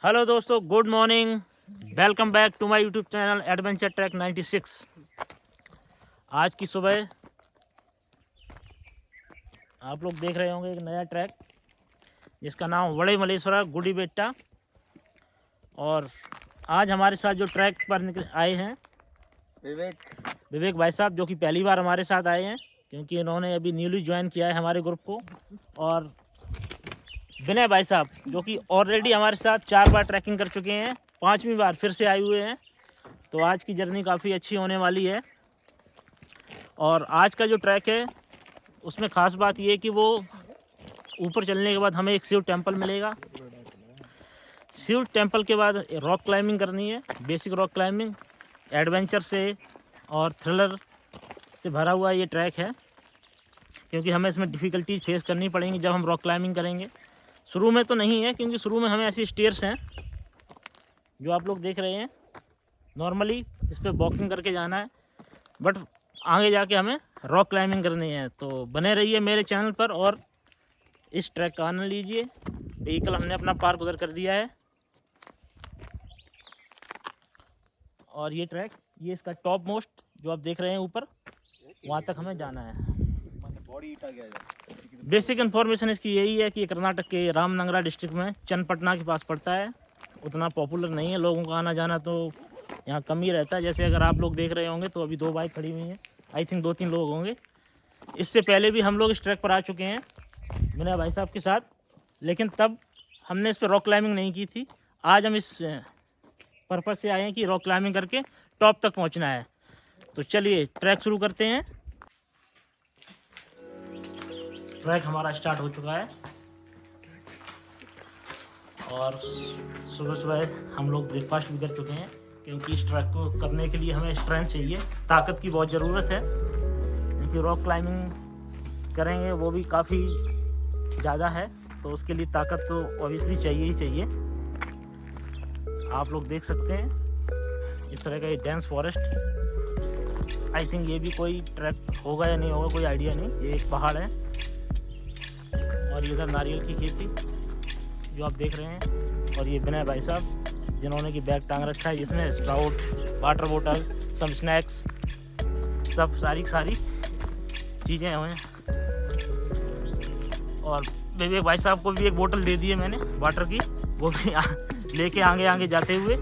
Hello दोस्तों, good morning. Welcome back to my YouTube channel adventure track 96। आज की सुबह आप लोग देख रहे होंगे एक नया ट्रैक जिसका नाम वड़े मलेश्वरा गुड़ी बेट्टा। और आज हमारे साथ जो ट्रैक पर आए हैं विवेक भाई साहब, जो कि पहली बार हमारे साथ आए हैं क्योंकि इन्होंने अभी न्यूली ज्वाइन किया है हमारे ग्रुप को। और विनय भाई साहब, जो कि ऑलरेडी हमारे साथ 4 बार ट्रैकिंग कर चुके हैं, 5वीं बार फिर से आए हुए हैं। तो आज की जर्नी काफ़ी अच्छी होने वाली है। और आज का जो ट्रैक है उसमें ख़ास बात ये है कि वो ऊपर चलने के बाद हमें एक शिव टेम्पल मिलेगा। शिव टेम्पल के बाद रॉक क्लाइंबिंग करनी है, बेसिक रॉक क्लाइंबिंग। एडवेंचर से और थ्रिलर से भरा हुआ ये ट्रैक है क्योंकि हमें इसमें डिफ़िकल्टीज फेस करनी पड़ेंगी जब हम रॉक क्लाइंबिंग करेंगे। शुरू में तो नहीं है क्योंकि शुरू में हमें ऐसी स्टेयर्स हैं जो आप लोग देख रहे हैं, नॉर्मली इस पर वॉकिंग करके जाना है, बट आगे जाके हमें रॉक क्लाइंबिंग करनी है। तो बने रहिए मेरे चैनल पर और इस ट्रैक का आनंद लीजिए। व्हीकल हमने अपना पार्क उधर कर दिया है और ये ट्रैक, ये इसका टॉप मोस्ट जो आप देख रहे हैं ऊपर, वहाँ तक हमें जाना है। बेसिक इन्फॉर्मेशन इसकी यही है कि ये कर्नाटक के रामनगरा डिस्ट्रिक्ट में चन्नपटना के पास पड़ता है। उतना पॉपुलर नहीं है, लोगों का आना जाना तो यहाँ कम ही रहता है। जैसे अगर आप लोग देख रहे होंगे तो अभी 2 बाइक खड़ी हुई हैं, आई थिंक 2-3 लोग होंगे। इससे पहले भी हम लोग इस ट्रैक पर आ चुके हैं विनय भाई साहब के साथ, लेकिन तब हमने इस पर रॉक क्लाइंबिंग नहीं की थी। आज हम इस पर्पज़ से आए हैं कि रॉक क्लाइंबिंग करके टॉप तक पहुँचना है। तो चलिए ट्रैक शुरू करते हैं। ट्रैक हमारा स्टार्ट हो चुका है और सुबह सुबह हम लोग ब्रेकफास्ट भी कर चुके हैं क्योंकि इस ट्रैक को करने के लिए हमें स्ट्रेंथ चाहिए, ताकत की बहुत ज़रूरत है क्योंकि रॉक क्लाइंबिंग करेंगे वो भी काफ़ी ज़्यादा है, तो उसके लिए ताकत तो ऑब्वियसली चाहिए ही चाहिए। आप लोग देख सकते हैं इस तरह का ये डेंस फॉरेस्ट। आई थिंक ये भी कोई ट्रैक होगा या नहीं होगा, कोई आइडिया नहीं। ये एक पहाड़ है और इधर नारियल की खेती जो आप देख रहे हैं। और ये विनय भाई साहब जिन्होंने कि बैग टांग रखा है जिसमें स्प्राउट, वाटर बोतल, सम स्नैक्स, सब सारी चीज़ें हैं। और विवेक भाई साहब को भी एक बोतल दे दी है मैंने वाटर की, वो भी लेके आगे जाते हुए।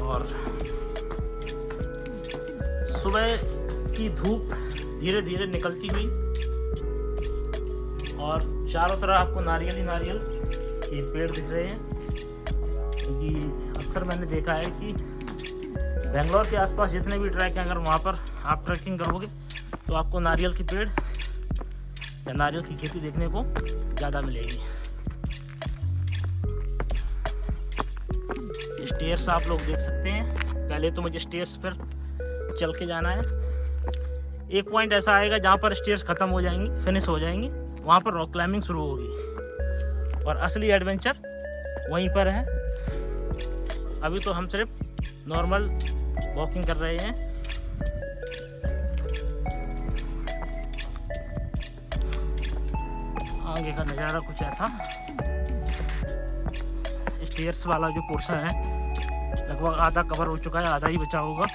और सुबह की धूप धीरे धीरे निकलती हुई और चारों तरफ आपको नारियल ही नारियल के पेड़ दिख रहे हैं क्योंकि अक्सर मैंने देखा है कि बेंगलोर के आसपास जितने भी ट्रैक हैं, अगर वहाँ पर आप ट्रैकिंग करोगे तो आपको नारियल के पेड़ या नारियल की खेती देखने को ज़्यादा मिलेगी। स्टेयर्स आप लोग देख सकते हैं। पहले तो मुझे स्टेयर्स पर चल के जाना है। एक पॉइंट ऐसा आएगा जहाँ पर स्टेयर्स ख़त्म हो जाएंगी, फिनिश हो जाएंगी, वहाँ पर रॉक क्लाइंबिंग शुरू होगी और असली एडवेंचर वहीं पर है। अभी तो हम सिर्फ नॉर्मल वॉकिंग कर रहे हैं। आगे का नज़ारा कुछ ऐसा। स्टेयर्स वाला जो पोर्शन है लगभग आधा कवर हो चुका है, आधा ही बचा होगा।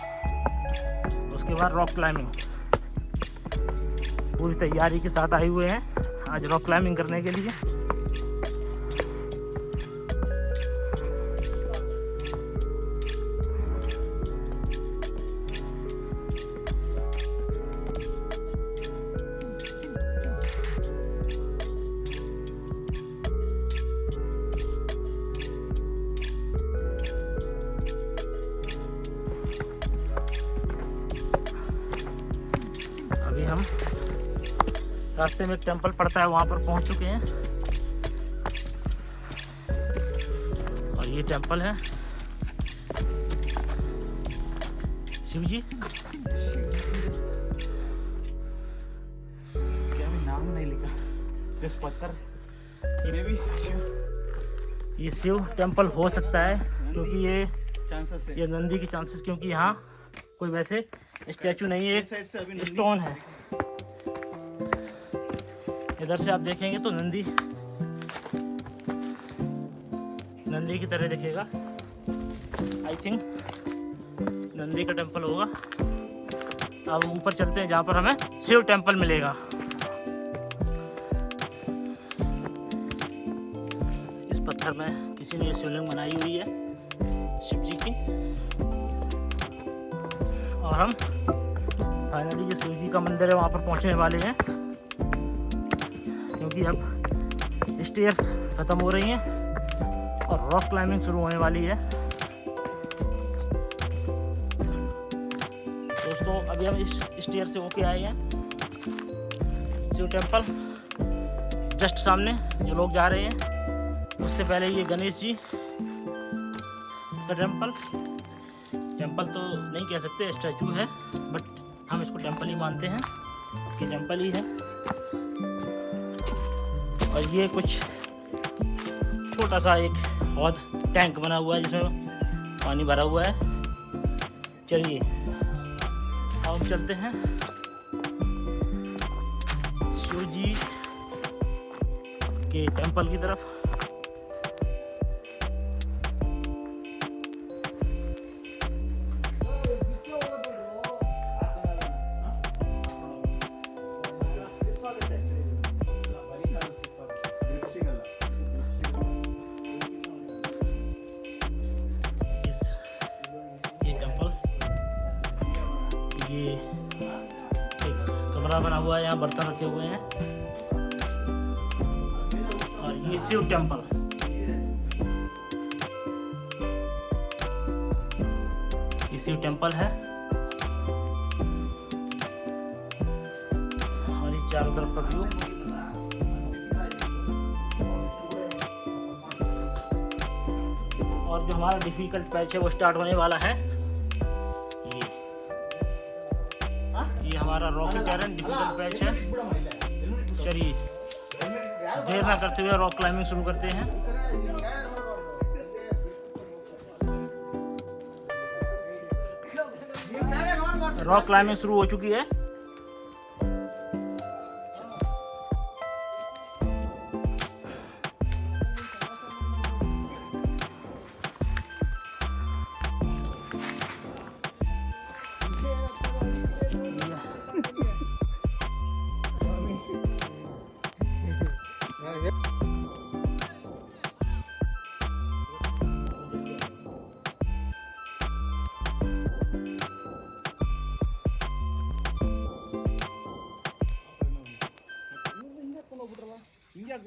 उसके बाद रॉक क्लाइंबिंग पूरी तैयारी के साथ आए हुए हैं आज रॉक क्लाइंबिंग करने के लिए। अभी हम रास्ते में एक टेंपल पड़ता है, वहाँ पर पहुँच चुके हैं और ये टेंपल है शिव जी। क्या भी नाम नहीं लिखा इस पत्थर में भी ये शिव टेंपल हो सकता है क्योंकि ये चांसेस है। नंदी की चांसेस, क्योंकि यहाँ कोई वैसे स्टैचू नहीं है, इस साइड से अभी एक नंदी स्टोन है। इधर से आप देखेंगे तो नंदी की तरह दिखेगा। आई थिंक नंदी का टेम्पल होगा। अब ऊपर चलते हैं जहाँ पर हमें शिव टेम्पल मिलेगा। इस पत्थर में किसी ने शिवलिंग बनाई हुई है शिव जी की। और हम फाइनली जो शिव जी का मंदिर है वहाँ पर पहुँचने वाले हैं, क्योंकि अब स्टेयर्स ख़त्म हो रही हैं और रॉक क्लाइंबिंग शुरू होने वाली है। दोस्तों अभी हम इस स्टेयर से होके आए हैं शिव टेम्पल। जस्ट सामने जो लोग जा रहे हैं, उससे पहले ये गणेश जी का टेम्पल तो नहीं कह सकते, स्टैचू है, बट हम इसको टेम्पल ही मानते हैं कि टेम्पल ही है। और ये कुछ छोटा सा एक हौद टैंक बना हुआ है जिसमें पानी भरा हुआ है। चलिए अब हम चलते हैं शिव जी के टेम्पल की तरफ। ये एक कमरा बना हुआ है, यहाँ बर्तन रखे हुए हैं। और ये शिव टेम्पल, ये शिव टेम्पल है। और इस चारों तरफ का व्यू। और जो हमारा डिफिकल्ट पैच है वो स्टार्ट होने वाला है। ये हमारा रॉकी टेरेन डिफिकल्ट पैच है। चलिए देर ना करते हुए रॉक क्लाइंबिंग शुरू करते हैं। रॉक क्लाइंबिंग शुरू हो चुकी है।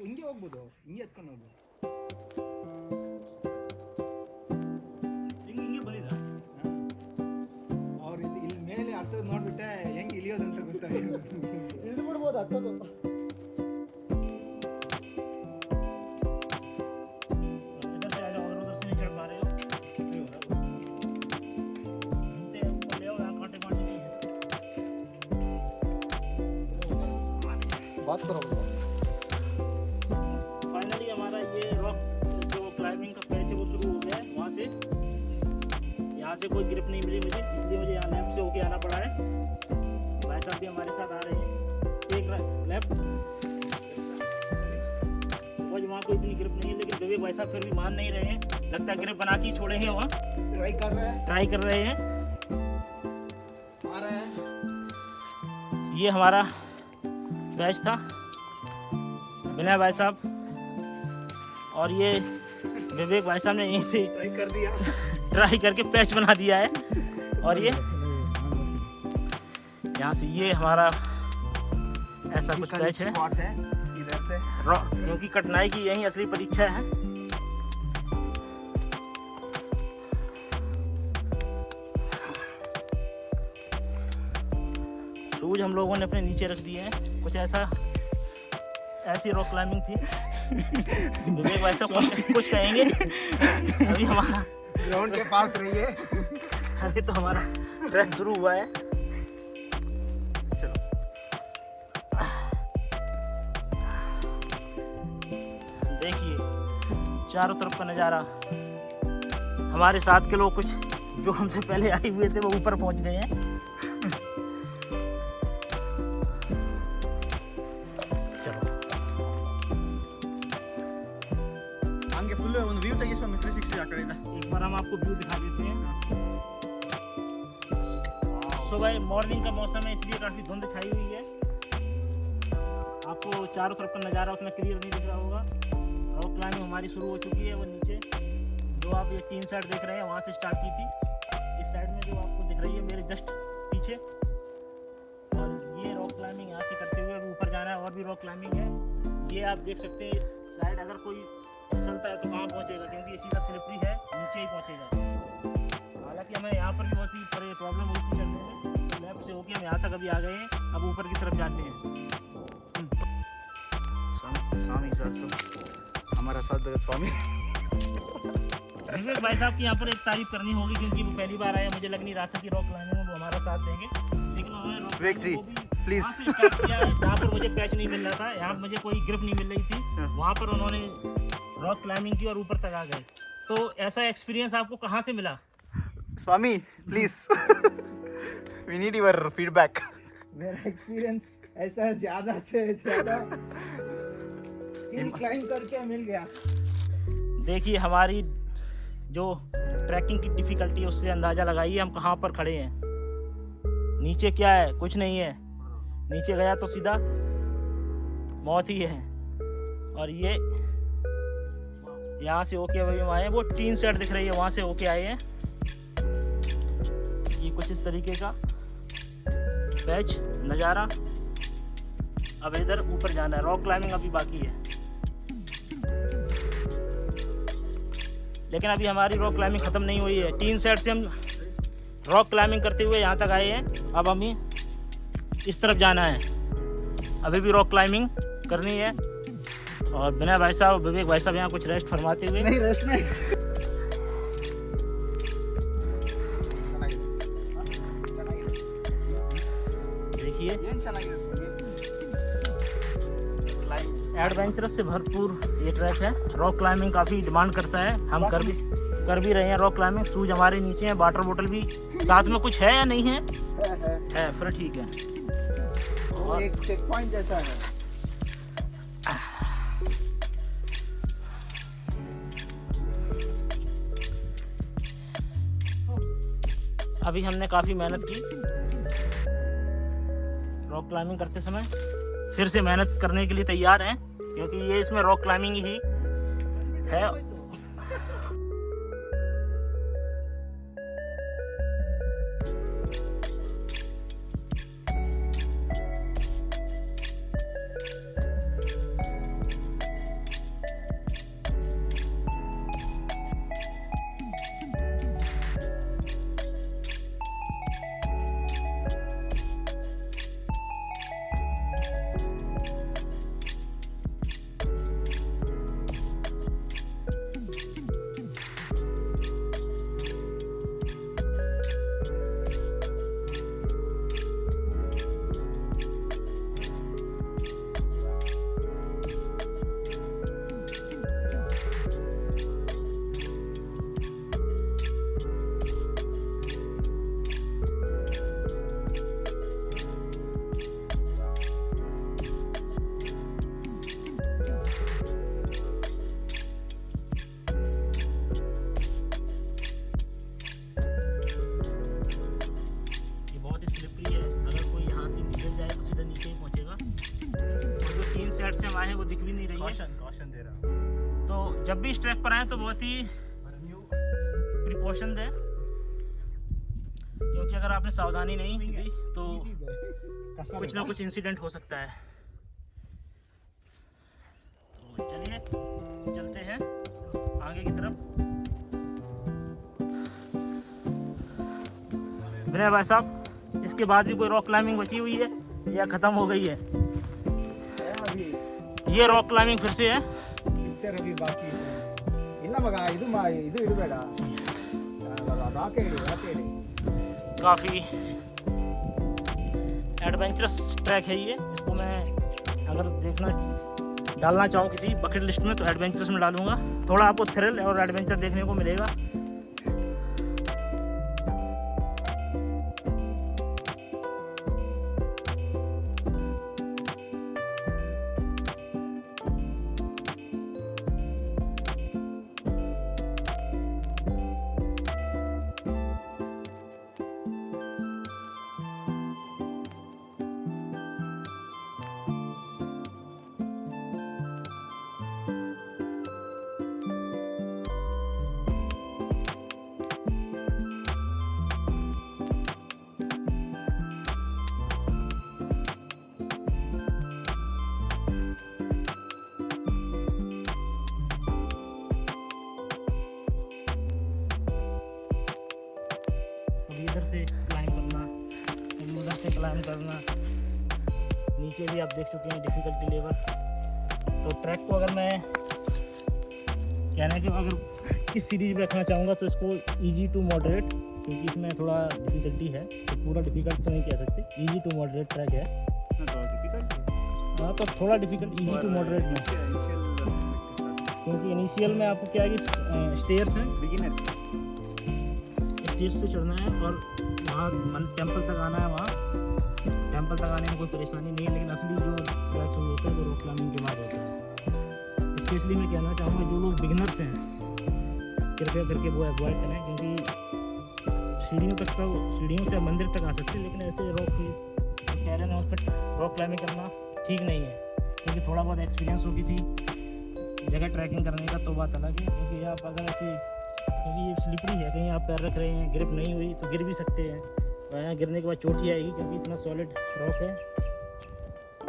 ಹಿಂಗೆ ಹೋಗ್ಬೋದು, ಹಿಂಗೆ ಎತ್ಕೊಂಡು ಹೋಗ್ಬೋದು. ಹಿಂಗೆ ಬರೀದ ಅವ್ರು ಇಲ್ಲಿ ಮೇಲೆ ಹತ್ತೋದು ನೋಡ್ಬಿಟ್ಟೆ ಹೆಂಗೆ ಇಳಿಯೋದು ಅಂತ ಗೊತ್ತಾಗಿಲ್ಲ. ಇಳಿದು ಬಿಡ್ಬೋದು ಹತ್ತೋದು. बात करो। फाइनली हमारा ये रॉक जो क्लाइंबिंग का पैच है वो शुरू हो गया है। वहाँ से यहाँ से कोई ग्रिप नहीं मिली मुझे, इसलिए मुझे यहाँ लेफ्ट से होके आना पड़ा है। भाई साहब भी हमारे साथ आ रहे हैं, एक लेफ्ट। वहाँ कोई इतनी ग्रिप नहीं है, लेकिन विवेक भाई साहब फिर भी मान नहीं रहे हैं। लगता है ग्रिप बना के ही छोड़ेंगे। वहाँ ट्राई कर रहे हैं। आ रहे हैं। ये हमारा बैच था, विनय भाई साहब और ये विवेक भाई साहब ने यहीं से ट्राई करके पैच बना दिया है। और ये यहाँ से ये हमारा ऐसा कुछ पैच है इधर से, क्योंकि कठिनाई की यही असली परीक्षा है। शूज हम लोगों ने अपने नीचे रख दिए हैं। कुछ ऐसी रॉक क्लाइंबिंग थी। विवेक भाई साहब कुछ कहेंगे। अभी हमारा ग्राउंड के पास रही है। अभी तो हमारा ट्रैक शुरू हुआ है। चलो देखिए चारों तरफ का नज़ारा। हमारे साथ के लोग कुछ जो हमसे पहले आए हुए थे वो ऊपर पहुंच गए हैं। व्यू चाहिए स्वामी 360 आ करेगा। एक बार हम आपको व्यू दिखा देते हैं। सुबह मॉर्निंग का मौसम है इसलिए काफ़ी धुंध छाई हुई है, आपको चारों तरफ का नज़ारा उतना क्लियर नहीं दिख रहा होगा। रॉक क्लाइंबिंग हमारी शुरू हो चुकी है। वो नीचे जो आप ये 3 साइड देख रहे हैं वहाँ से स्टार्ट की थी। इस साइड में जो आपको दिख रही है मेरे जस्ट पीछे, और ये रॉक क्लाइंबिंग यहाँ से करते हुए ऊपर जाना है। और भी रॉक क्लाइंबिंग है, ये आप देख सकते हैं। इस साइड अगर कोई फिसलता है तो कहाँ पहुँचेगा, क्योंकि ये सीधा स्लिपरी है, नीचे ही पहुँचेगा। हालांकि हमें यहाँ पर भी बहुत ही प्रॉब्लम हुई थी चढ़ने में, तो लेफ्ट से होके हम यहाँ तक अभी आ गए हैं। अब ऊपर की तरफ जाते हैं। स्वामी हमारा साथ देगा स्वामी। विवेक भाई साहब की यहाँ पर एक तारीफ करनी होगी, क्योंकि वो पहली बार आया। मुझे लग नहीं रहा था कि रॉक क्लाइंबिंग में वो हमारा साथ देंगे, लेकिन उन्होंने रॉक क्लाइंबिंग को भी प्लीज वहाँ से स्टार्ट किया है जहाँ पर मुझे पैच नहीं मिल रहा था, यहाँ मुझे कोई ग्रिप नहीं मिल रही थी, वहाँ पर उन्होंने रॉक क्लाइंबिंग की और ऊपर तक आ गए। तो ऐसा एक्सपीरियंस आपको कहाँ से मिला? Swami please we need your feedback. मेरा एक्सपीरियंस ऐसा ज़्यादा से ज़्यादा क्लाइंब करके मिल गया। देखिए हमारी जो ट्रैकिंग की डिफ़िकल्टी है उससे अंदाज़ा लगाइए हम कहाँ पर खड़े हैं। नीचे क्या है? कुछ नहीं है। नीचे गया तो सीधा मौत ही है। और ये यहाँ से होके अभी हम आए हैं, वो 3 सेट दिख रही है वहाँ से होके आए हैं। ये कुछ इस तरीके का पैच नज़ारा। अब इधर ऊपर जाना है, रॉक क्लाइंबिंग अभी बाकी है। लेकिन अभी हमारी रॉक क्लाइंबिंग ख़त्म नहीं हुई है। 3 सेट से हम रॉक क्लाइंबिंग करते हुए यहाँ तक आए हैं। अब हमें इस तरफ जाना है, अभी भी रॉक क्लाइंबिंग करनी है। और विनय भाई साहब, विवेक भाई साहब यहाँ कुछ रेस्ट फरमाते हुए। नहीं रेस्ट नहीं। देखिए एडवेंचरस से भरपूर ये ट्रैक है। रॉक क्लाइंबिंग काफ़ी डिमांड करता है, हम कर भी रहे हैं रॉक क्लाइंबिंग। शूज हमारे नीचे हैं, वाटर बोतल भी साथ में। कुछ है या नहीं है? है फिर ठीक है। वो एक चेक पॉइंट जैसा है। अभी हमने काफ़ी मेहनत की रॉक क्लाइंबिंग करते समय, फिर से मेहनत करने के लिए तैयार हैं, क्योंकि ये इसमें रॉक क्लाइंबिंग ही है। साइड से हम आए हैं वो दिख भी नहीं रही है। कॉशन दे रहा हूं। तो जब भी इस ट्रैक पर आए तो बहुत ही प्रिकॉशन दें, क्योंकि अगर आपने सावधानी नहीं दी तो कुछ ना कुछ इंसिडेंट हो सकता है। तो चलिए चलते हैं आगे की तरफ। विनय भाई साहब, इसके बाद भी कोई रॉक क्लाइंबिंग बची हुई है या ख़त्म हो गई है? ये रॉक क्लाइंबिंग फिर से है। ಪಿಕ್ಚರ್ ಅಭಿ ಬಾಕಿ ಇದೆ ಇಲ್ಲ ಮಗ, ಇದು ಇದು ಇಡಬೇಡ, ರಾಕೆಟ್ काफ़ी एडवेंचरस ट्रैक है ये। इसको मैं अगर डालना चाहूँ किसी बकेट लिस्ट में तो एडवेंचरस में डालूंगा। थोड़ा आपको थ्रिल और एडवेंचर देखने को मिलेगा। क्लाइम करना, नीचे भी आप देख चुके हैं डिफ़िकल्टी लेवल। तो ट्रैक को अगर मैं कहना है कि अगर किस सीरीज में रखना चाहूँगा तो इसको ईजी टू मॉडरेट, क्योंकि इसमें थोड़ा डिफ़िकल्टी है, तो पूरा डिफ़िकल्ट तो नहीं कह सकते, ईजी टू मॉडरेट ट्रैक है। हाँ, तो थोड़ा डिफ़िकल्ट ईजी टू मॉडरेट में, क्योंकि इनिशियल में आपको क्या है कि स्टेयर्स हैं, स्टेयर्स से चढ़ना है और वहाँ टेम्पल तक आना है। वहाँ टेम्पल तक आने में कोई परेशानी नहीं है, लेकिन असली जो ट्रैक शुरू होता है वो रॉक क्लाइंबिंग के बाद होता है। स्पेशली मैं कहना चाहूँगा जो लोग बिगिनर्स हैं, कृपया करके वो अवॉइड करें, क्योंकि सीढ़ियों से मंदिर तक आ सकते हैं, लेकिन ऐसे रॉक टेरेन है उस पर रॉक क्लाइंबिंग करना ठीक नहीं है। क्योंकि थोड़ा बहुत एक्सपीरियंस हो किसी जगह ट्रैकिंग करने का तो बात अलग है, क्योंकि आप अगर ऐसे, क्योंकि ये स्लिपरी है, कहीं आप पैर रख रहे हैं, ग्रिप नहीं हुई तो गिर भी सकते हैं, और यहाँ गिरने के बाद चोट ही आएगी, क्योंकि इतना सॉलिड रॉक है।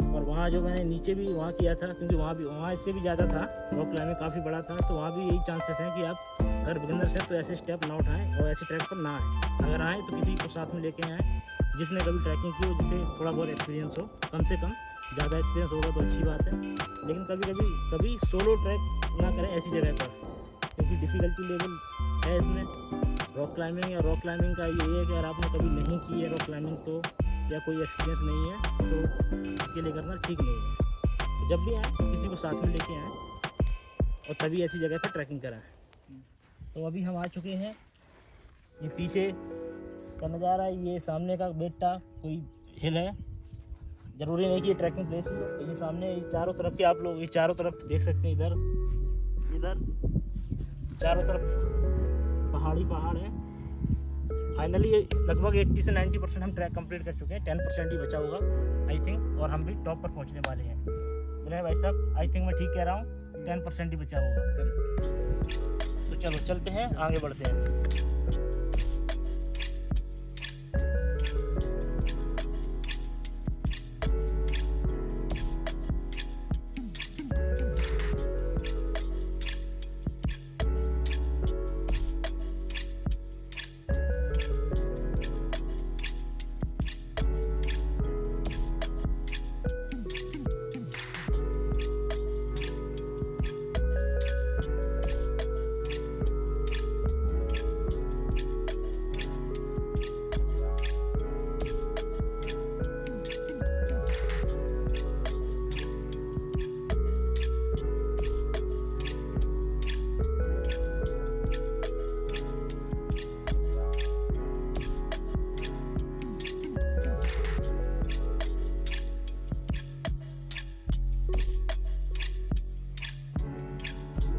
और वहाँ जो मैंने नीचे भी वहाँ किया था, क्योंकि वहाँ इससे भी ज़्यादा था, रॉक क्लाइंबिंग काफ़ी बड़ा था, तो वहाँ भी यही चांसेस हैं कि आप अगर बिगिनर्स हैं तो ऐसे स्टेप ना उठाएं और ऐसे ट्रैक पर ना आएँ। अगर आएँ तो किसी को साथ में लेके आएँ जिसने कभी ट्रैकिंग की हो, जिससे थोड़ा बहुत एक्सपीरियंस हो, कम से कम। ज़्यादा एक्सपीरियंस होगा तो अच्छी बात है, लेकिन कभी सोलो ट्रैक ना करें ऐसी जगह पर, क्योंकि डिफ़िकल्टी लेवल है इसमें रॉक क्लाइंबिंग। या रॉक क्लाइंबिंग का ये है कि अगर आपने कभी नहीं की है रॉक क्लाइंबिंग तो, या कोई एक्सपीरियंस नहीं है तो अकेले करना ठीक नहीं है। तो जब भी आए किसी को साथ में लेके आएँ और तभी ऐसी जगह पर ट्रैकिंग कराएँ। तो अभी हम आ चुके हैं, ये पीछे का नज़ारा है, ये सामने का बेट्टा कोई हिल है, ज़रूरी नहीं कि ये ट्रैकिंग प्लेस है। ये सामने चारों तरफ के आप लोग ये चारों तरफ देख सकते हैं, इधर चारों तरफ पहाड़ है। फाइनली लगभग 80 से 90% हम ट्रैक कंप्लीट कर चुके हैं, 10% ही बचा होगा आई थिंक, और हम भी टॉप पर पहुंचने वाले हैं। बोले भाई साहब, आई थिंक मैं ठीक कह रहा हूँ, 10% ही बचा होगा। तो चलो चलते हैं, आगे बढ़ते हैं।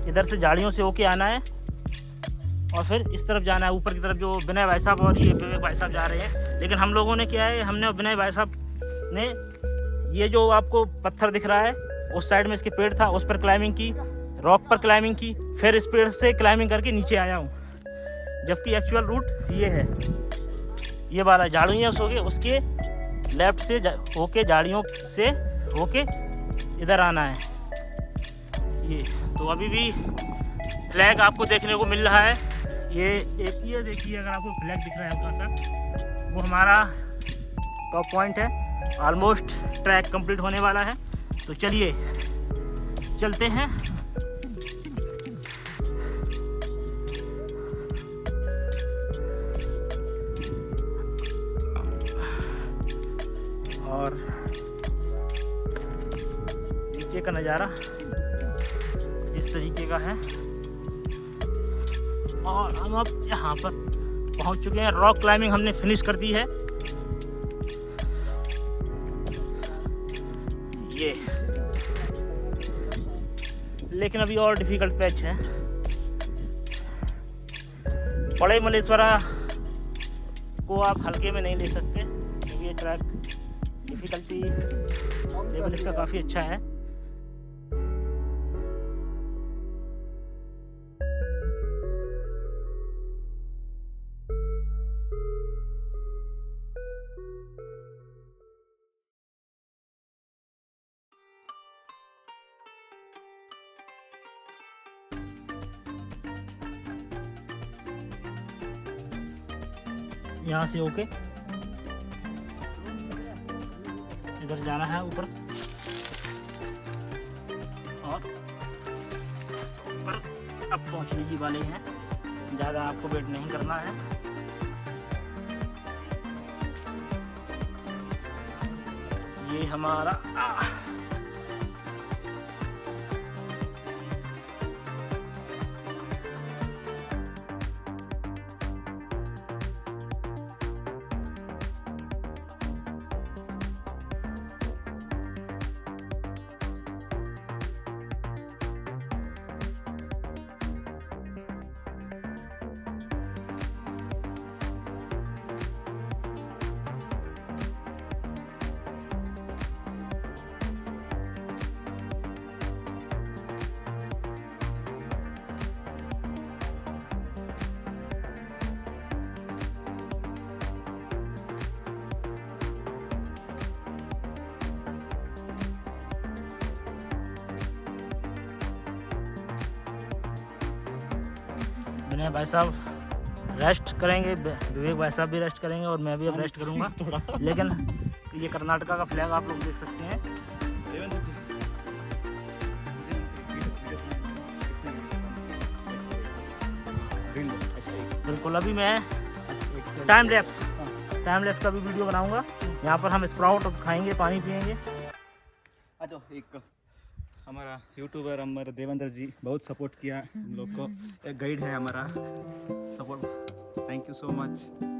इधर से झाड़ियों से होके आना है और फिर इस तरफ जाना है, ऊपर की तरफ जो विनय भाई साहब और ये विवेक भाई साहब जा रहे हैं। लेकिन हम लोगों ने क्या है, हमने विनय भाई साहब ने ये जो आपको पत्थर दिख रहा है उस साइड में इसके पेड़ था, उस पर क्लाइंबिंग की, रॉक पर क्लाइंबिंग की, फिर इस पेड़ से क्लाइंबिंग करके नीचे आया हूँ। जबकि एक्चुअल रूट ये है, ये वाला झाड़ियों से होके उसके लेफ्ट से होके झाड़ियों से होके इधर आना है ये। तो अभी भी फ्लैग आपको देखने को मिल रहा है, ये देखिए, अगर आपको फ्लैग दिख रहा है हल्का सा, वो हमारा टॉप पॉइंट है। ऑलमोस्ट ट्रैक कंप्लीट होने वाला है, तो चलिए चलते हैं। और नीचे का नज़ारा इस तरीके का है, और हम अब यहाँ पर पहुँच चुके हैं। रॉक क्लाइंबिंग हमने फिनिश कर दी है ये, लेकिन अभी और डिफ़िकल्ट पैच है। बड़े मलेश्वरा को आप हल्के में नहीं ले सकते, क्योंकि ये ट्रैक डिफ़िकल्टी लेवल इसका काफ़ी अच्छा है। यहाँ से होके इधर जाना है ऊपर और ऊपर अब पहुंचने ही वाले हैं। ज़्यादा आपको वेट नहीं करना है। ये हमारा विनय भाई साहब रेस्ट करेंगे, विवेक भाई साहब भी रेस्ट करेंगे और मैं भी अब रेस्ट करूंगा। लेकिन ये कर्नाटका का फ्लैग आप लोग देख सकते हैं। बिल्कुल, अभी मैं टाइम लैप्स का भी वीडियो बनाऊंगा। यहाँ पर हम स्प्राउट खाएंगे, पानी पियेंगे। अच्छा, एक हमारा यूट्यूबर हमारे देवेंद्र जी बहुत सपोर्ट किया हम लोग को। एक गाइड है हमारा, support, thank you so much.